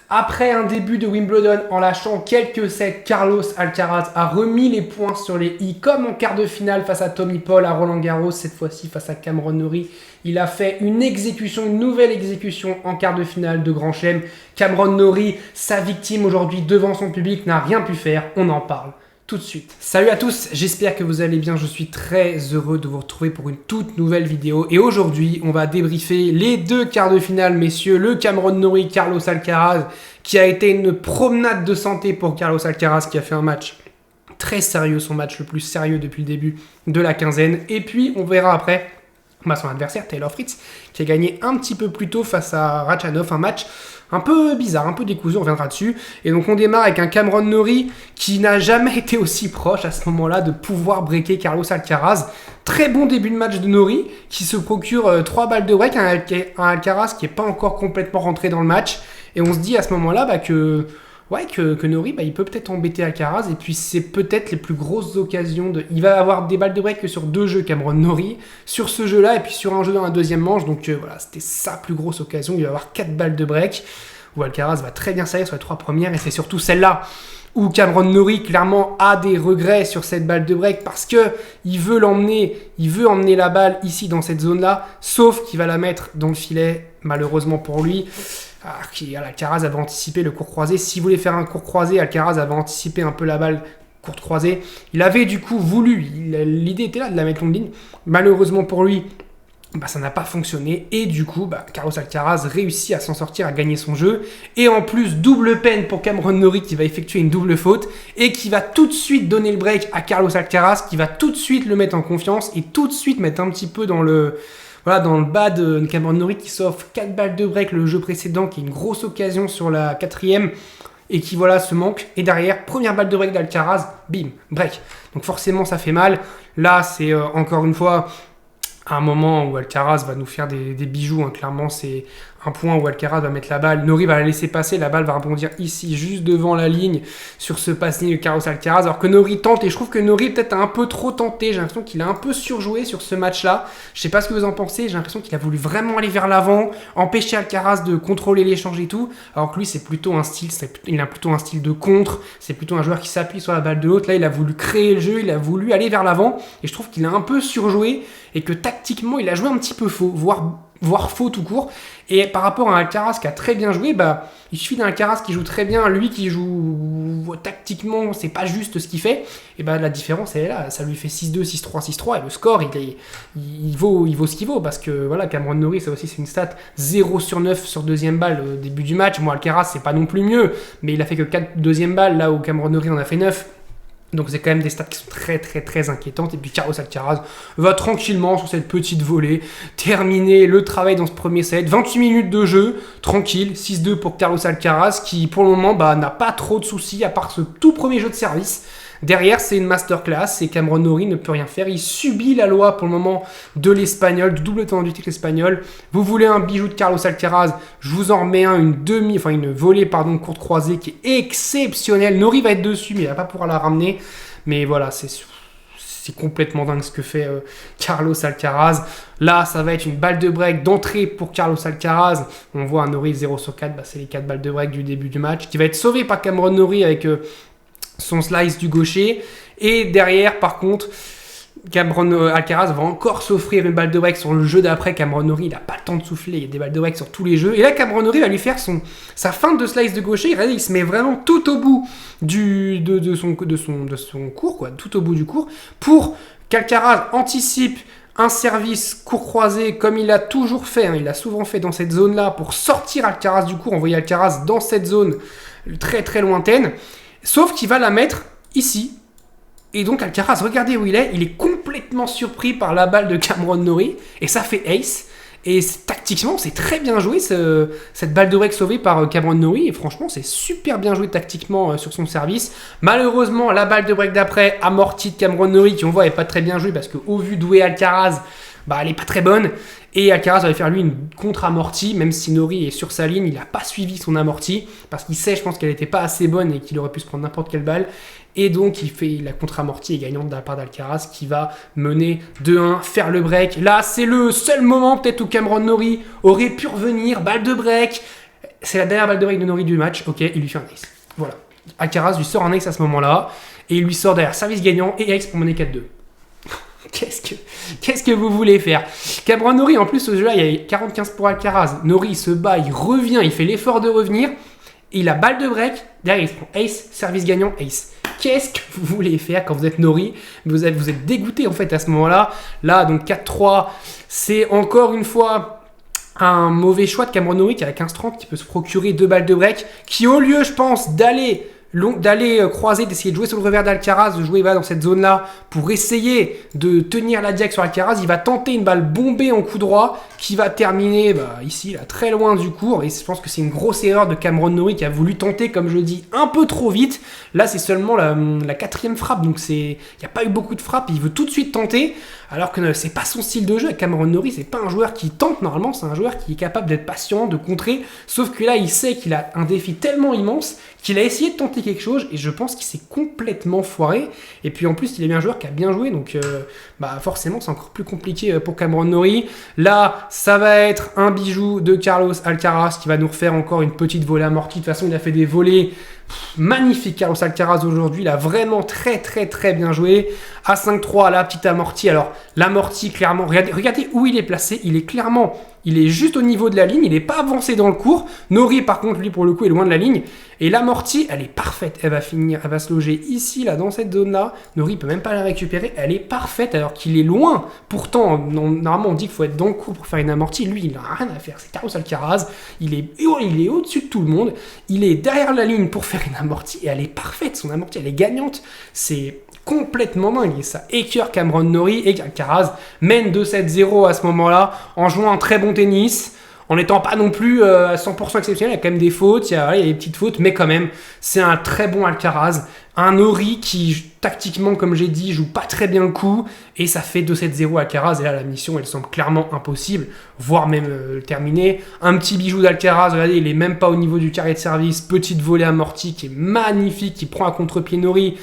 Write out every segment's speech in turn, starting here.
Après un début de Wimbledon en lâchant quelques sets, Carlos Alcaraz a remis les points sur les i, comme en quart de finale face à Tommy Paul à Roland-Garros, cette fois-ci face à Cameron Norrie. Il a fait une nouvelle exécution en quart de finale de Grand Chelem. Cameron Norrie, sa victime aujourd'hui devant son public, n'a rien pu faire. On en parle tout de suite. Salut à tous, j'espère que vous allez bien. Je suis très heureux de vous retrouver pour une toute nouvelle vidéo. Et aujourd'hui, on va débriefer les deux quarts de finale, messieurs. Le Cameron Norrie, Carlos Alcaraz, qui a été une promenade de santé pour Carlos Alcaraz, qui a fait un match très sérieux, son match le plus sérieux depuis le début de la quinzaine. Et puis, on verra après son adversaire, Taylor Fritz, qui a gagné un petit peu plus tôt face à Khachanov, un match un peu bizarre, un peu décousu, on reviendra dessus. Et donc on démarre avec un Cameron Norrie qui n'a jamais été aussi proche à ce moment-là de pouvoir breaker Carlos Alcaraz. Très bon début de match de Norrie qui se procure 3 balles de break, un Alcaraz qui n'est pas encore complètement rentré dans le match. Et on se dit à ce moment-là que Norrie, il peut peut-être embêter Alcaraz. Et puis c'est peut-être les plus grosses occasions. Il va avoir des balles de break que sur 2 jeux, Cameron Norrie. Sur ce jeu-là et puis sur un jeu dans la deuxième manche. Donc voilà, c'était sa plus grosse occasion. Il va avoir 4 balles de break où Alcaraz va très bien salir sur les 3 premières. Et c'est surtout celle-là où Cameron Norrie clairement a des regrets sur cette balle de break parce que il veut emmener la balle ici dans cette zone-là. Sauf qu'il va la mettre dans le filet, malheureusement pour lui. Alcaraz avait anticipé le court croisé. S'il voulait faire un court croisé, Alcaraz avait anticipé un peu la balle courte croisée. Il avait du coup voulu, l'idée était là de la mettre longue ligne. Malheureusement pour lui, ça n'a pas fonctionné. Et du coup, Carlos Alcaraz réussit à s'en sortir, à gagner son jeu. Et en plus, double peine pour Cameron Norrie qui va effectuer une double faute et qui va tout de suite donner le break à Carlos Alcaraz, qui va tout de suite le mettre en confiance et tout de suite mettre un petit peu dans le bas de Cameron Norrie qui s'offre 4 balles de break le jeu précédent, qui est une grosse occasion sur la 4e et qui se manque. Et derrière, première balle de break d'Alcaraz, bim, break. Donc forcément ça fait mal. Là c'est encore une fois un moment où Alcaraz va nous faire des bijoux. Clairement c'est un point où Alcaraz va mettre la balle. Norrie va la laisser passer, la balle va rebondir ici, juste devant la ligne, sur ce passing de Carlos Alcaraz. Alors que Norrie tente, et je trouve que Norrie peut-être a un peu trop tenté. J'ai l'impression qu'il a un peu surjoué sur ce match-là. Je sais pas ce que vous en pensez, j'ai l'impression qu'il a voulu vraiment aller vers l'avant, empêcher Alcaraz de contrôler l'échange et tout. Alors que lui, c'est plutôt un style, il a plutôt un style de contre, c'est plutôt un joueur qui s'appuie sur la balle de l'autre. Là, il a voulu créer le jeu, il a voulu aller vers l'avant, et je trouve qu'il a un peu surjoué, et que tactiquement, il a joué un petit peu faux, voire faux tout court. Et par rapport à un Alcaraz qui a très bien joué, il suffit d'un Alcaraz qui joue très bien, lui qui joue tactiquement, c'est pas juste ce qu'il fait, et la différence elle est là, ça lui fait 6-2, 6-3, 6-3, et le score il vaut ce qu'il vaut, parce que Cameron Norrie, ça aussi c'est une stat 0 sur 9 sur deuxième balle au début du match. Moi Alcaraz c'est pas non plus mieux, mais il a fait que 4 deuxième balles, là où Cameron Norrie en a fait 9. Donc c'est quand même des stats qui sont très très très inquiétantes. Et puis Carlos Alcaraz va tranquillement sur cette petite volée terminer le travail dans ce premier set. 28 minutes de jeu, tranquille, 6-2 pour Carlos Alcaraz qui pour le moment n'a pas trop de soucis à part ce tout premier jeu de service. Derrière, c'est une masterclass et Cameron Norrie ne peut rien faire. Il subit la loi pour le moment de l'espagnol, du double tenant du titre espagnol. Vous voulez un bijou de Carlos Alcaraz, je vous en remets une volée courte croisée qui est exceptionnelle. Norrie va être dessus, mais il va pas pouvoir la ramener. Mais voilà, c'est complètement dingue ce que fait Carlos Alcaraz. Là, ça va être une balle de break d'entrée pour Carlos Alcaraz. On voit un Norrie 0 sur 4, c'est les 4 balles de break du début du match, qui va être sauvé par Cameron Norrie avec son slice du gaucher. Et derrière, par contre, Alcaraz va encore s'offrir une balle de break sur le jeu d'après. Cameron Norrie, il n'a pas le temps de souffler, il y a des balles de break sur tous les jeux. Et là, Cameron Norrie va lui faire sa feinte de slice de gaucher. Regardez, il se met vraiment tout au bout de son cours, tout au bout du cours, pour qu'Alcaraz anticipe un service court croisé comme il a toujours fait. Il l'a souvent fait dans cette zone-là pour sortir Alcaraz du cours, envoyer Alcaraz dans cette zone très très lointaine. Sauf qu'il va la mettre ici. Et donc Alcaraz, regardez où il est complètement surpris par la balle de Cameron Norrie. Et ça fait ace. Et tactiquement, c'est très bien joué, cette balle de break sauvée par Cameron Norrie. Et franchement, c'est super bien joué tactiquement sur son service. Malheureusement, la balle de break d'après, amortie de Cameron Norrie, qui on voit n'est pas très bien jouée, parce qu'au vu d'où est Alcaraz, elle n'est pas très bonne. Et Alcaraz va faire lui une contre-amortie, même si Norrie est sur sa ligne, il n'a pas suivi son amortie, parce qu'il sait, je pense, qu'elle n'était pas assez bonne et qu'il aurait pu se prendre n'importe quelle balle. Et donc il fait la contre-amortie et gagnante de la part d'Alcaraz qui va mener 2-1, faire le break. Là, c'est le seul moment peut-être où Cameron Norrie aurait pu revenir, balle de break. c'est la dernière balle de break de Norrie du match, ok, il lui fait un ace. Voilà. Alcaraz lui sort un ace à ce moment-là, et il lui sort derrière service gagnant et ace pour mener 4-2. Qu'est-ce que vous voulez faire? Cameron Norrie, en plus, ce jeu-là, il y a 45 pour Alcaraz. Norrie se bat, il revient, il fait l'effort de revenir. Et il a balle de break. Derrière, il se prend ace, service gagnant, ace. Qu'est-ce que vous voulez faire quand vous êtes Norrie? Vous êtes dégoûté, en fait, à ce moment-là. Là, donc 4-3, c'est encore une fois un mauvais choix de Cameron Norrie qui a 15-30, qui peut se procurer 2 balles de break, qui, au lieu, je pense, d'aller croiser, d'essayer de jouer sur le revers d'Alcaraz, de jouer dans cette zone-là pour essayer de tenir la diac sur Alcaraz, il va tenter une balle bombée en coup droit qui va terminer ici, là, très loin du court. Et je pense que c'est une grosse erreur de Cameron Norrie qui a voulu tenter, comme je dis, un peu trop vite. Là, c'est seulement la 4e frappe, donc il n'y a pas eu beaucoup de frappes. Il veut tout de suite tenter, alors que c'est pas son style de jeu. Cameron Norrie, c'est pas un joueur qui tente normalement, c'est un joueur qui est capable d'être patient, de contrer. Sauf que là, il sait qu'il a un défi tellement immense qu'il a essayé de tenter quelque chose et je pense qu'il s'est complètement foiré. Et puis en plus, il est bien un joueur qui a bien joué, donc forcément, c'est encore plus compliqué pour Cameron Norrie. Là, ça va être un bijou de Carlos Alcaraz qui va nous refaire encore une petite volée amortie. De toute façon, il a fait des volées magnifiques, Carlos Alcaraz, aujourd'hui. Il a vraiment très très très bien joué. À 5-3, la petite amortie. Alors, l'amortie, clairement, regardez où il est placé. Il est juste au niveau de la ligne, il n'est pas avancé dans le court. Norrie, par contre, lui, pour le coup, est loin de la ligne. Et l'amortie, elle est parfaite. Elle va se loger ici, là, dans cette zone-là. Norrie ne peut même pas la récupérer. Elle est parfaite, alors qu'il est loin. Pourtant, normalement, on dit qu'il faut être dans le court pour faire une amortie. Lui, il n'a rien à faire. C'est Carlos Alcaraz. Il est au-dessus de tout le monde. Il est derrière la ligne pour faire une amortie. Et elle est parfaite. Son amortie, elle est gagnante. C'est complètement dingue. Et ça écœure Cameron Norrie et Alcaraz mène 2-7-0 à ce moment-là en jouant un très bon tennis. En n'étant pas non plus à 100% exceptionnel, il y a quand même des fautes, il y a des petites fautes, mais quand même, c'est un très bon Alcaraz. Un Norrie qui, tactiquement, comme j'ai dit, joue pas très bien le coup, et ça fait 2-7-0 Alcaraz, et là, la mission, elle semble clairement impossible, voire même terminée. Un petit bijou d'Alcaraz, regardez, il est même pas au niveau du carré de service, petite volée amortie qui est magnifique, qui prend à contre-pied Norrie,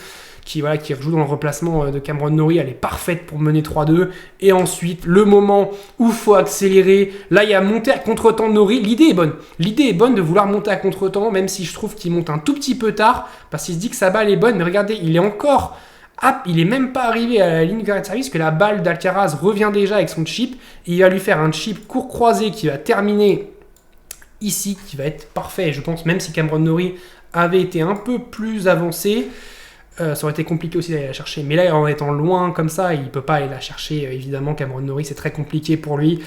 qui rejoue dans le remplacement de Cameron Norrie, elle est parfaite pour mener 3-2. Et ensuite, le moment où il faut accélérer, là il y a monter à contre-temps de Norrie, l'idée est bonne de vouloir monter à contre-temps, même si je trouve qu'il monte un tout petit peu tard, parce qu'il se dit que sa balle est bonne, mais regardez, il est même pas arrivé à la ligne de carré de service, que la balle d'Alcaraz revient déjà avec son chip, et il va lui faire un chip court croisé qui va terminer ici, qui va être parfait, et je pense même si Cameron Norrie avait été un peu plus avancé, ça aurait été compliqué aussi d'aller la chercher. Mais là, en étant loin comme ça, il ne peut pas aller la chercher. Évidemment, Cameron Norrie, c'est très compliqué pour lui.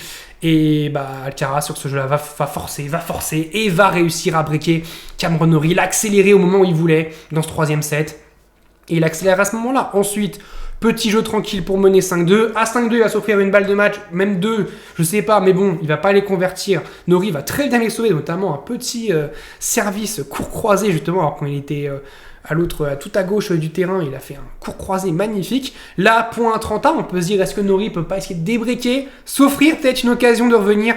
Et Alcaraz, sur ce jeu-là, va forcer et va réussir à breaker Cameron Norrie. Il a accéléré au moment où il voulait dans ce 3e set. Et il accélère à ce moment-là. Ensuite, petit jeu tranquille pour mener 5-2. À 5-2, il va s'offrir une balle de match, même 2, je sais pas, mais bon, il va pas les convertir. Norrie va très bien les sauver, notamment un petit service court croisé, justement, alors quand il était tout à gauche du terrain, il a fait un court croisé magnifique. Là, point 30A, on peut se dire, est-ce que Norrie peut pas essayer de débreaker, s'offrir peut-être une occasion de revenir?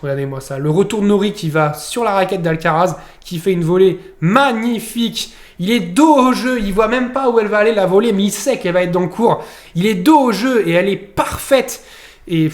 Regardez-moi ça, le retour de Norrie qui va sur la raquette d'Alcaraz, qui fait une volée magnifique. Il est dos au jeu, il voit même pas où elle va aller la volée, mais il sait qu'elle va être dans le court. Il est dos au jeu et elle est parfaite. Et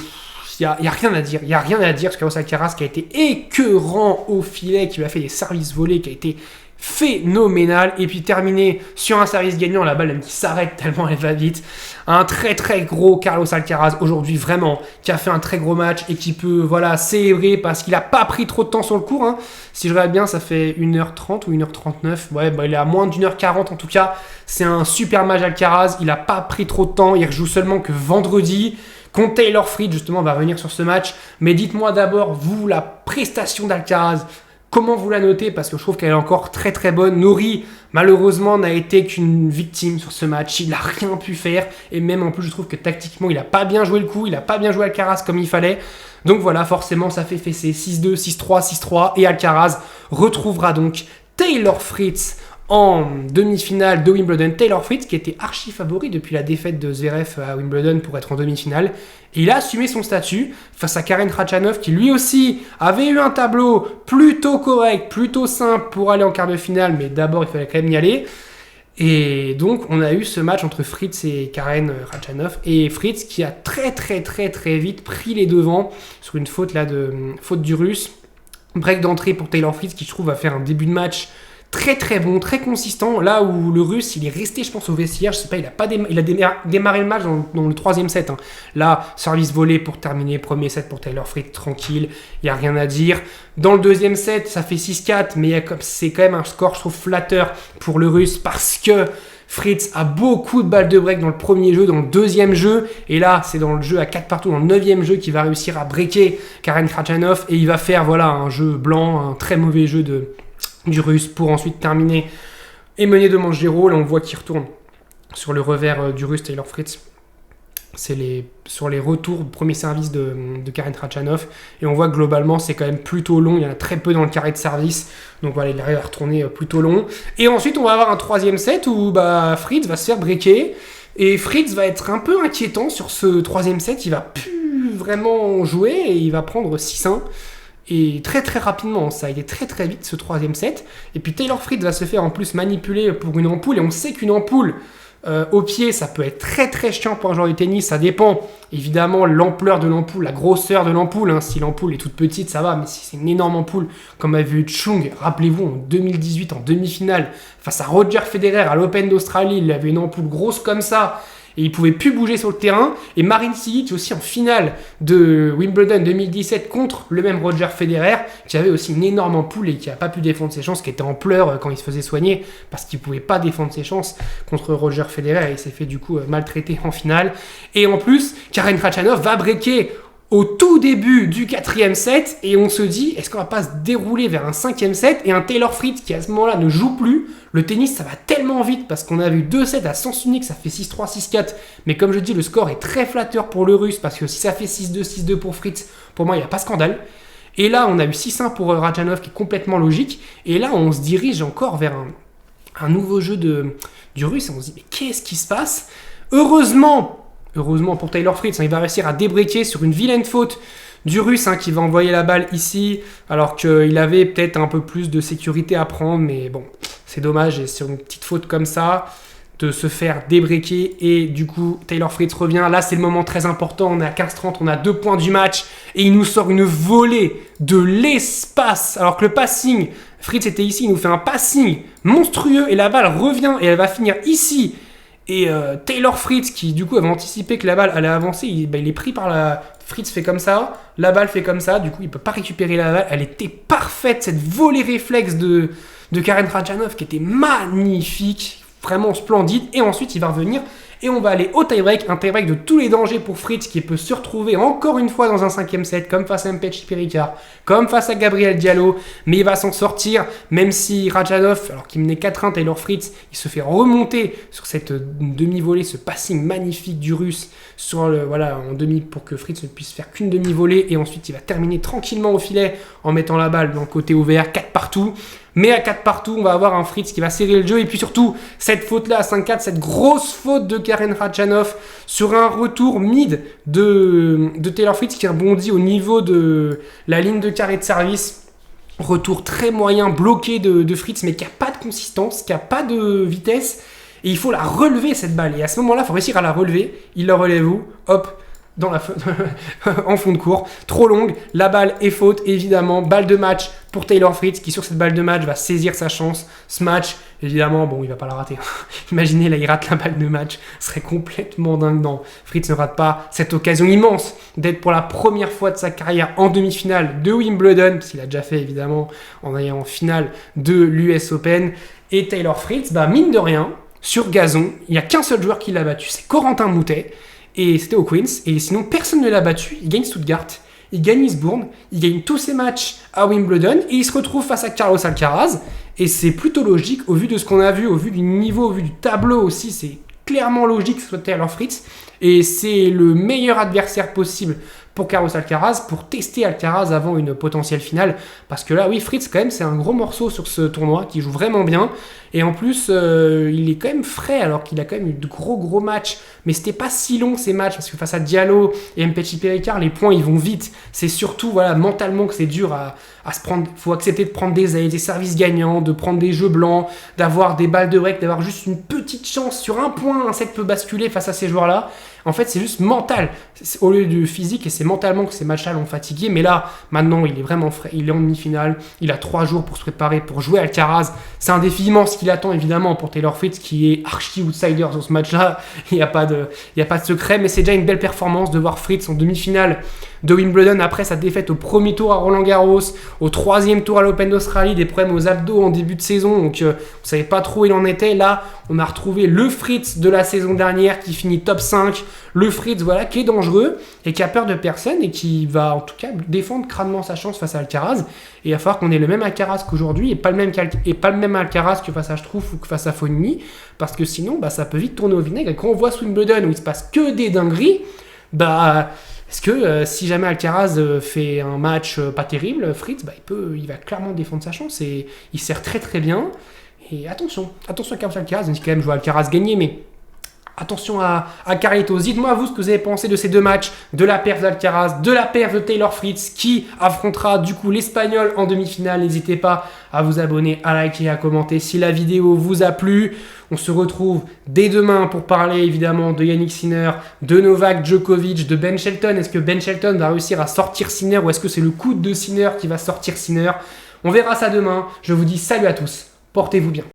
il n'y a rien à dire. Il n'y a rien à dire sur Carlos Alcaraz qui a été écœurant au filet, qui lui a fait des services volés, qui a été phénoménal, et puis terminé sur un service gagnant, la balle même qui s'arrête tellement elle va vite. Un très très gros Carlos Alcaraz aujourd'hui, vraiment, qui a fait un très gros match et qui peut célébrer parce qu'il a pas pris trop de temps sur le court, hein. Si je regarde bien, ça fait 1h30 ou 1h39, il est à moins d'1h40 en tout cas. C'est un super match Alcaraz, il a pas pris trop de temps, il rejoue seulement que vendredi contre Taylor Fritz, justement on va revenir sur ce match. Mais dites-moi d'abord, vous, la prestation d'Alcaraz, comment vous la notez? Parce que je trouve qu'elle est encore très très bonne. Norrie, malheureusement, n'a été qu'une victime sur ce match. Il n'a rien pu faire. Et même en plus, je trouve que tactiquement, il n'a pas bien joué le coup. Il n'a pas bien joué Alcaraz comme il fallait. Donc voilà, forcément, ça fait fesser 6-2, 6-3, 6-3. Et Alcaraz retrouvera donc Taylor Fritz en demi-finale de Wimbledon. Taylor Fritz qui était archi favori depuis la défaite de Zverev à Wimbledon pour être en demi-finale. Et il a assumé son statut face à Karen Khachanov qui lui aussi avait eu un tableau plutôt correct, plutôt simple pour aller en quart de finale, mais d'abord il fallait quand même y aller. Et donc on a eu ce match entre Fritz et Karen Khachanov, et Fritz qui a très très très très vite pris les devants sur une faute du Russe. Break d'entrée pour Taylor Fritz qui je trouve va faire un début de match très très bon, très consistant. Là où le Russe, il est resté, je pense, au vestiaire. Je sais pas, il a démarré le match dans le troisième set. Hein. Là, service volé pour terminer. Premier set pour Taylor Fritz, tranquille. Il n'y a rien à dire. Dans le deuxième set, ça fait 6-4. Mais c'est quand même un score, je trouve, flatteur pour le Russe. Parce que Fritz a beaucoup de balles de break dans le premier jeu, dans le deuxième jeu. Et là, c'est dans le jeu à 4 partout, dans le 9e jeu, qu'il va réussir à breaker Karen Khachanov. Et il va faire voilà, un jeu blanc, un très mauvais jeu du Russe pour ensuite terminer et mener de manche 0. Là, on voit qu'il retourne sur le revers du Russe, Taylor Fritz. C'est sur les retours du premier service de Karen Khachanov. Et on voit que globalement, c'est quand même plutôt long. Il y en a très peu dans le carré de service. Donc voilà, il arrive à retourner plutôt long. Et ensuite, on va avoir un troisième set où Fritz va se faire breaker. Et Fritz va être un peu inquiétant sur ce troisième set. Il va plus vraiment jouer et il va prendre 6-1. Et très très rapidement, ça a été très très vite ce troisième set. Et puis Taylor Fritz va se faire en plus manipuler pour une ampoule. Et on sait qu'une ampoule au pied, ça peut être très très chiant pour un joueur de tennis. Ça dépend évidemment l'ampleur de l'ampoule, la grosseur de l'ampoule. Hein. Si l'ampoule est toute petite, ça va. Mais si c'est une énorme ampoule, comme avait eu Chung, rappelez-vous, en 2018, en demi-finale, face à Roger Federer à l'Open d'Australie, il avait une ampoule grosse comme ça. Et il pouvait plus bouger sur le terrain. Et Marin Cilic aussi en finale de Wimbledon 2017 contre le même Roger Federer, qui avait aussi une énorme ampoule et qui n'a pas pu défendre ses chances, qui était en pleurs quand il se faisait soigner, parce qu'il ne pouvait pas défendre ses chances contre Roger Federer et il s'est fait du coup maltraiter en finale. Et en plus, Karen Khachanov va breaker au tout début du 4e set et on se dit, est-ce qu'on va pas se dérouler vers un 5e set et un Taylor Fritz qui à ce moment-là ne joue plus. Le tennis, ça va tellement vite parce qu'on a vu 2 sets à sens unique, ça fait 6-3, 6-4. Mais comme je dis, le score est très flatteur pour le Russe parce que si ça fait 6-2, 6-2 pour Fritz, pour moi, il n'y a pas scandale. Et là, on a eu 6-1 pour Khachanov qui est complètement logique. Et là, on se dirige encore vers un nouveau jeu du Russe et on se dit, mais qu'est-ce qui se passe ? Heureusement pour Taylor Fritz, il va réussir à débreaker sur une vilaine faute du Russe qui va envoyer la balle ici, alors qu'il avait peut-être un peu plus de sécurité à prendre, mais bon, c'est dommage, et sur une petite faute comme ça, de se faire débreaker, et du coup, Taylor Fritz revient. Là, c'est le moment très important, on est à 15-30, on a 2 points du match, et il nous sort une volée de l'espace, alors que le passing, Fritz était ici, il nous fait un passing monstrueux, et la balle revient, et elle va finir ici. Et Taylor Fritz, qui du coup avait anticipé que la balle allait avancer, il est pris par la... Fritz fait comme ça, la balle fait comme ça, du coup il peut pas récupérer la balle. Elle était parfaite, cette volée réflexe de Karen Khachanov qui était magnifique, vraiment splendide. Et ensuite il va revenir et on va aller au tie-break, un tie-break de tous les dangers pour Fritz qui peut se retrouver encore une fois dans un 5e set, comme face à Mpetshi Pericard, comme face à Gabriel Diallo, mais il va s'en sortir, même si Khachanov, alors qu'il menait 4-1, Taylor Fritz, il se fait remonter sur cette demi-volée, ce passing magnifique du Russe sur en demi pour que Fritz ne puisse faire qu'une demi-volée, et ensuite il va terminer tranquillement au filet en mettant la balle dans le côté ouvert, 4 partout. Mais à 4 partout, on va avoir un Fritz qui va serrer le jeu. Et puis surtout, cette faute-là à 5-4, cette grosse faute de Karen Khachanov sur un retour mid de Taylor Fritz qui rebondit au niveau de la ligne de carré de service. Retour très moyen, bloqué de Fritz, mais qui n'a pas de consistance, qui n'a pas de vitesse. Et il faut la relever, cette balle. Et à ce moment-là, il faut réussir à la relever. Il la relève où ? Hop, en fond de cours, trop longue, la balle est faute, évidemment, balle de match pour Taylor Fritz qui sur cette balle de match va saisir sa chance, ce match, évidemment, bon, il va pas la rater, imaginez là, il rate la balle de match, ce serait complètement dingue, non, Fritz ne rate pas cette occasion immense d'être pour la première fois de sa carrière en demi-finale de Wimbledon, parce qu'il a déjà fait évidemment en ayant en finale de l'US Open, et Taylor Fritz, mine de rien, sur gazon, il n'y a qu'un seul joueur qui l'a battu, c'est Corentin Moutet. Et c'était au Queens. Et sinon, personne ne l'a battu. Il gagne Stuttgart, il gagne Eastbourne, il gagne tous ses matchs à Wimbledon. Et il se retrouve face à Carlos Alcaraz. Et c'est plutôt logique, au vu de ce qu'on a vu, au vu du niveau, au vu du tableau aussi. C'est clairement logique que ce soit Taylor Fritz. Et c'est le meilleur adversaire possible pour Carlos Alcaraz, pour tester Alcaraz avant une potentielle finale. Parce que là, oui, Fritz, quand même, c'est un gros morceau sur ce tournoi qui joue vraiment bien. Et en plus, il est quand même frais, alors qu'il a quand même eu de gros matchs. Mais c'était pas si long ces matchs, parce que face à Diallo et Mpetshi Pericard, les points, ils vont vite. C'est surtout, mentalement que c'est dur à faut accepter de prendre des aides, des services gagnants, de prendre des jeux blancs, d'avoir des balles de break, d'avoir juste une petite chance sur un point, un set peut basculer face à ces joueurs-là. En fait, c'est juste mental au lieu du physique et c'est mentalement que ces matchs-là l'ont fatigué. Mais là, maintenant, il est vraiment frais. Il est en demi-finale. Il a 3 jours pour se préparer, pour jouer Alcaraz. C'est un défi immense qu'il attend évidemment pour Taylor Fritz qui est archi outsider sur ce match-là. Il n'y a pas de secret, mais c'est déjà une belle performance de voir Fritz en demi-finale de Wimbledon après sa défaite au premier tour à Roland-Garros, au 3e tour à l'Open d'Australie, des problèmes aux abdos en début de saison, donc on ne savait pas trop où il en était. Là, on a retrouvé le Fritz de la saison dernière qui finit top 5, le Fritz voilà, qui est dangereux et qui a peur de personne et qui va en tout cas défendre crânement sa chance face à Alcaraz. Et il va falloir qu'on ait le même Alcaraz qu'aujourd'hui et pas le même Alcaraz que face à Struff ou que face à Fognini, parce que sinon ça peut vite tourner au vinaigre. Et quand on voit Wimbledon où il se passe que des dingueries, est-ce que si jamais Alcaraz fait un match pas terrible, Fritz, il va clairement défendre sa chance et il sert très très bien. Et attention à Carlos Alcaraz, même si quand même je vois Alcaraz gagner, mais attention à Carlitos. Dites-moi vous ce que vous avez pensé de ces 2 matchs, de la perf d'Alcaraz, de la perf de Taylor Fritz, qui affrontera du coup l'Espagnol en demi-finale. N'hésitez pas à vous abonner, à liker, à commenter si la vidéo vous a plu. On se retrouve dès demain pour parler évidemment de Yannick Sinner, de Novak Djokovic, de Ben Shelton. Est-ce que Ben Shelton va réussir à sortir Sinner ou est-ce que c'est le coude de Sinner qui va sortir Sinner? On verra ça demain. Je vous dis salut à tous. Portez-vous bien.